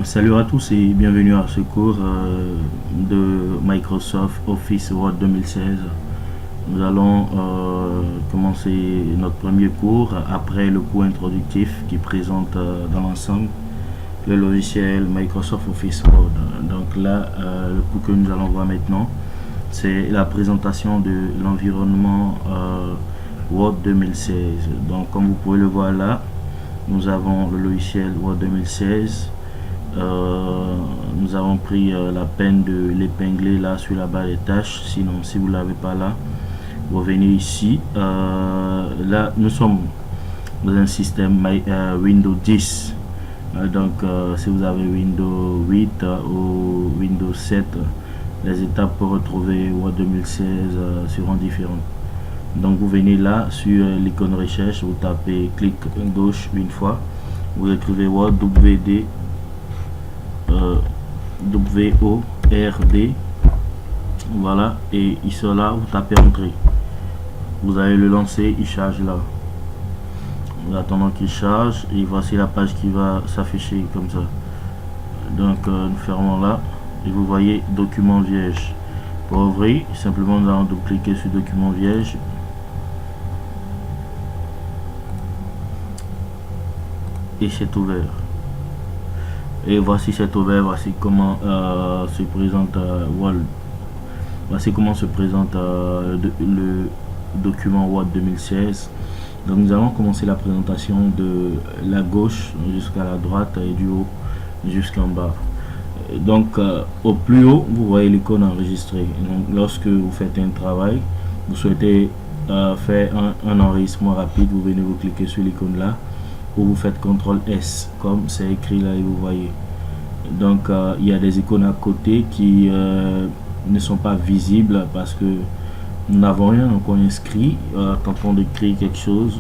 Salut à tous et bienvenue à ce cours de Microsoft Office Word 2016. Nous allons commencer notre premier cours après le cours introductif qui présente dans l'ensemble le logiciel Microsoft Office Word. Donc là, le cours que nous allons voir maintenant, c'est la présentation de l'environnement Word 2016. Donc comme vous pouvez le voir là, nous avons le logiciel Word 2016. Nous avons pris la peine de l'épingler là sur la barre des tâches. Sinon, si vous ne l'avez pas là, vous venez ici. Là, nous sommes dans un système Windows 10. Donc, si vous avez Windows 8 ou Windows 7, les étapes pour retrouver Word 2016 seront différentes. Donc, vous venez là sur l'icône recherche, vous tapez clic gauche une fois, vous écrivez Word WD. WORD, voilà, et il sera là, vous tapez entrée, vous allez le lancer, il charge là, en attendant qu'il charge, et voici la page qui va s'afficher comme ça. Donc nous fermons là et vous voyez document vierge. Pour ouvrir, simplement nous allons cliquer sur document vierge et c'est ouvert. Et voici cet ouvert, voici comment se présente Word. Voici comment se présente le document Word 2016. Donc nous allons commencer la présentation de la gauche jusqu'à la droite et du haut jusqu'en bas. Donc au plus haut, vous voyez l'icône enregistrée. Donc lorsque vous faites un travail, vous souhaitez faire un enregistrement rapide, vous venez vous cliquer sur l'icône là, ou vous faites CTRL S comme c'est écrit là et vous voyez. Donc il y a des icônes à côté qui ne sont pas visibles parce que nous n'avons rien encore inscrit. Quand on écrit quelque chose,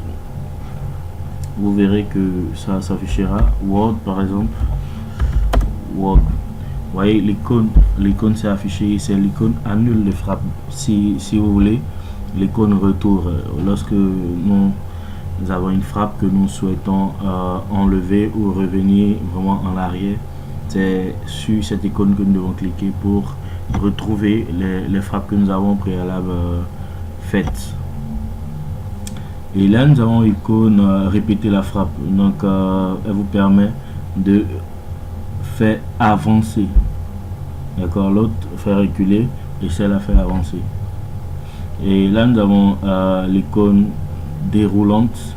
vous verrez que ça s'affichera. Word par exemple, Word, vous voyez l'icône s'est affichée, c'est l'icône annule les frappes. Si vous voulez l'icône retour, lorsque nous avons une frappe que nous souhaitons enlever ou revenir vraiment en arrière, c'est sur cette icône que nous devons cliquer pour retrouver les frappes que nous avons au préalable faites. Et là nous avons l'icône répéter la frappe, donc elle vous permet de faire avancer, d'accord, l'autre faire reculer et celle-là faire avancer. Et là nous avons l'icône déroulante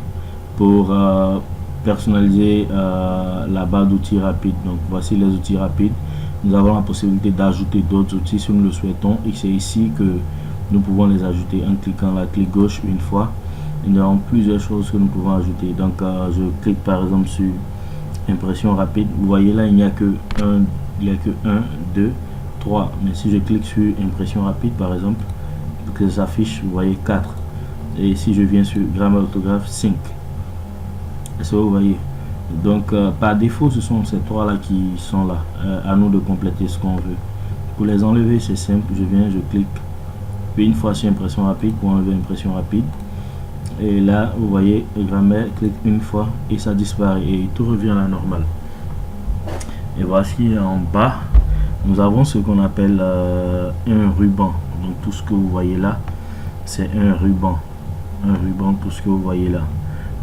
pour personnaliser la barre d'outils rapides. Donc voici les outils rapides. Nous avons la possibilité d'ajouter d'autres outils si nous le souhaitons, et c'est ici que nous pouvons les ajouter en cliquant la clic gauche une fois. Et nous avons plusieurs choses que nous pouvons ajouter. Donc je clique par exemple sur impression rapide. Vous voyez là, il n'y a que 1, 2, 3, mais si je clique sur impression rapide par exemple, que ça s'affiche, vous voyez 4. Et si je viens sur grammaire orthographe, 5. Est-ce que vous voyez? Donc par défaut ce sont ces trois là qui sont là, à nous de compléter ce qu'on veut. Pour les enlever c'est simple, je viens, je clique une fois sur impression rapide pour enlever impression rapide, et là vous voyez grammaire, clique une fois et ça disparaît et tout revient à la normale. Et voici en bas nous avons ce qu'on appelle un ruban. Donc tout ce que vous voyez là c'est un ruban, tout ce que vous voyez là.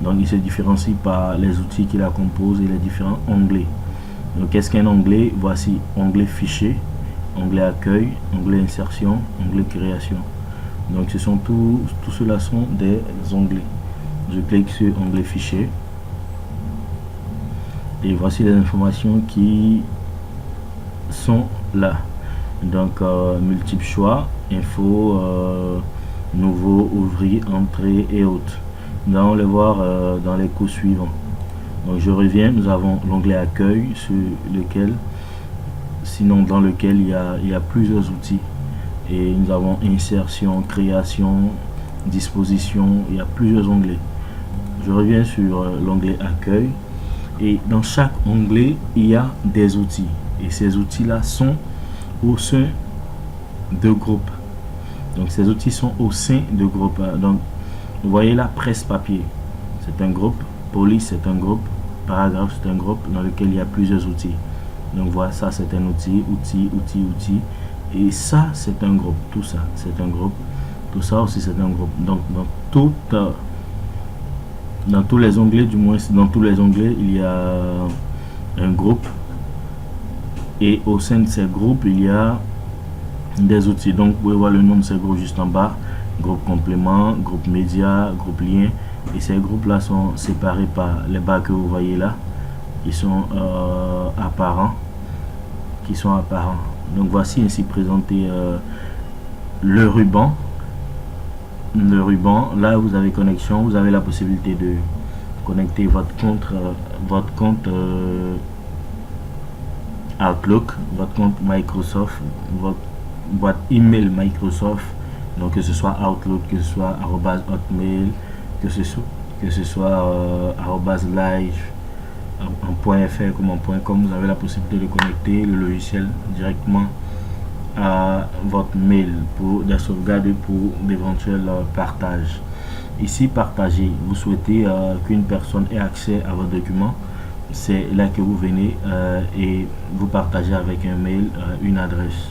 Donc il se différencie par les outils qui la composent et les différents onglets. Donc qu'est-ce qu'un onglet? Voici onglet fichier, onglet accueil, onglet insertion, onglet création. Donc ce sont tout cela sont des onglets. Je clique sur onglet fichier et voici les informations qui sont là. Donc multiple choix, info, nouveau, ouvrir, entrée et autres. Nous allons les voir dans les cours suivants. Donc je reviens, nous avons l'onglet accueil dans lequel il y a plusieurs outils, et nous avons insertion, création, disposition, il y a plusieurs onglets. Je reviens sur l'onglet accueil et dans chaque onglet il y a des outils, et ces outils là sont au sein de groupes. Donc ces outils sont au sein de groupes. Donc vous voyez là, presse papier c'est un groupe, police c'est un groupe, paragraphe c'est un groupe dans lequel il y a plusieurs outils. Donc voilà, ça c'est un outil, outil. Et ça c'est un groupe. Tout ça c'est un groupe. Tout ça aussi c'est un groupe. Donc dans tous les onglets, du moins dans tous les onglets, il y a un groupe. Et au sein de ces groupes, il y a des outils. Donc vous pouvez voir le nom de ces groupes juste en bas. Groupe complément, groupe média, groupe lien. Et ces groupes là sont séparés par les barres que vous voyez là, qui sont apparents. Donc voici ainsi présenté le ruban. Là vous avez connexion, vous avez la possibilité de connecter votre compte Outlook, votre compte Microsoft, votre boîte email Microsoft. Donc que ce soit Outlook, que ce soit @hotmail, que ce soit @live en .fr comme en .com, vous avez la possibilité de connecter le logiciel directement à votre mail pour des sauvegardes et pour d'éventuels partages. Ici, partager, vous souhaitez qu'une personne ait accès à vos documents, c'est là que vous venez et vous partagez avec un mail, une adresse.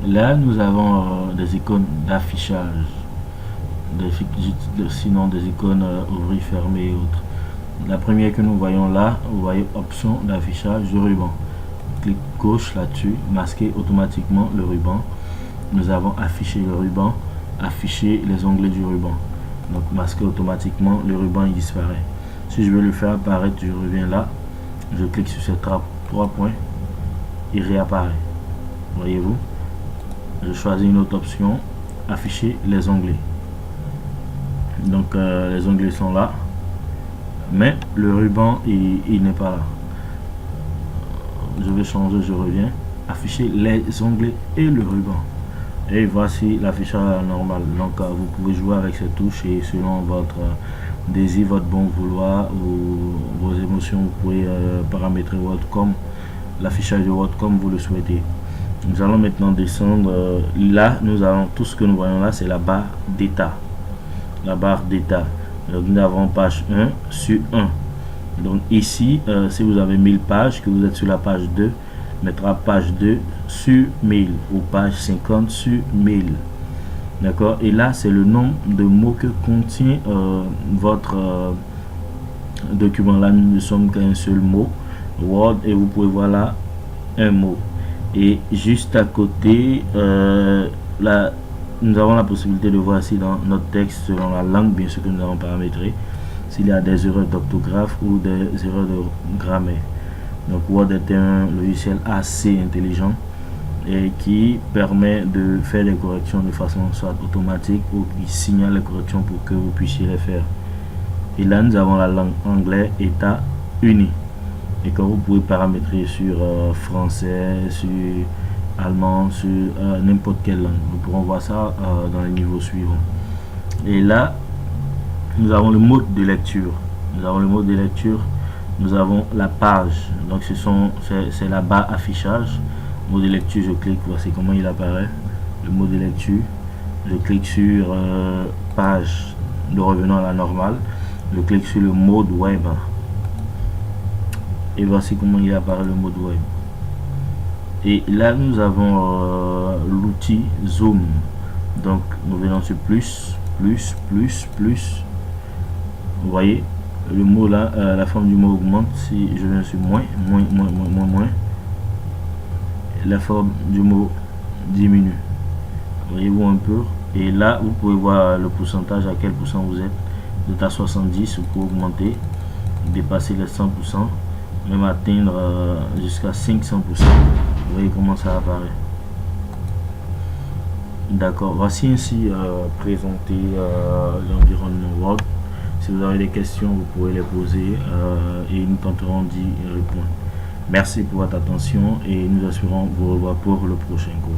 Là, nous avons des icônes d'affichage, sinon des icônes ouvrir, fermer et autres. La première que nous voyons là, vous voyez option d'affichage de ruban. Clic gauche là-dessus, masquer automatiquement le ruban. Nous avons affiché le ruban, afficher les onglets du ruban. Donc masquer automatiquement le ruban, il disparaît. Si je veux le faire apparaître, je reviens là, je clique sur ces trois points, il réapparaît. Voyez-vous, je choisis une autre option, afficher les onglets. Donc les onglets sont là, mais le ruban il n'est pas là. Je vais changer, je reviens, afficher les onglets et le ruban. Et voici l'affichage normal. Donc vous pouvez jouer avec ces touches et selon votre désir, votre bon vouloir ou vos émotions, vous pouvez paramétrer Word comme l'affichage de Word comme vous le souhaitez. Nous allons maintenant descendre. Là, nous avons tout ce que nous voyons là, c'est la barre d'état. La barre d'état. Donc nous avons page 1 sur 1. Donc ici, si vous avez 1000 pages, que vous êtes sur la page 2, mettra page 2 sur 1000 ou page 50 sur 1000. D'accord? Et là, c'est le nombre de mots que contient votre document. Là, nous ne sommes qu'un seul mot, Word, et vous pouvez voir là un mot. Et juste à côté, là, nous avons la possibilité de voir ici dans notre texte, selon la langue, bien sûr que nous avons paramétré, s'il y a des erreurs d'orthographe ou des erreurs de grammaire. Donc Word est un logiciel assez intelligent et qui permet de faire des corrections de façon soit automatique ou qui signale les corrections pour que vous puissiez les faire. Et là nous avons la langue anglais États-Unis et que vous pouvez paramétrer sur français, sur allemand, sur n'importe quelle langue. Nous pourrons voir ça dans le niveau suivant. Et là nous avons le mode de lecture. Nous avons la page. Donc c'est la barre affichage. Mode de lecture, je clique, voici comment il apparaît. Le mode de lecture. Je clique sur page. Nous revenons à la normale. Je clique sur le mode web. Et voici comment il apparaît le mode web. Et là nous avons l'outil zoom. Donc nous venons sur plus. Vous voyez le mot là, la forme du mot augmente. Si je viens sur moins, la forme du mot diminue. Voyez-vous un peu. Et là vous pouvez voir le pourcentage, à quel pourcent vous êtes. Vous êtes à 70, vous pouvez augmenter, dépasser les 100%, même atteindre jusqu'à 500%. Vous voyez comment ça apparaît. D'accord, voici ainsi présenter l'environnement Word. Si vous avez des questions, vous pouvez les poser et nous tenterons d'y répondre. Merci pour votre attention et nous espérons vous revoir pour le prochain cours.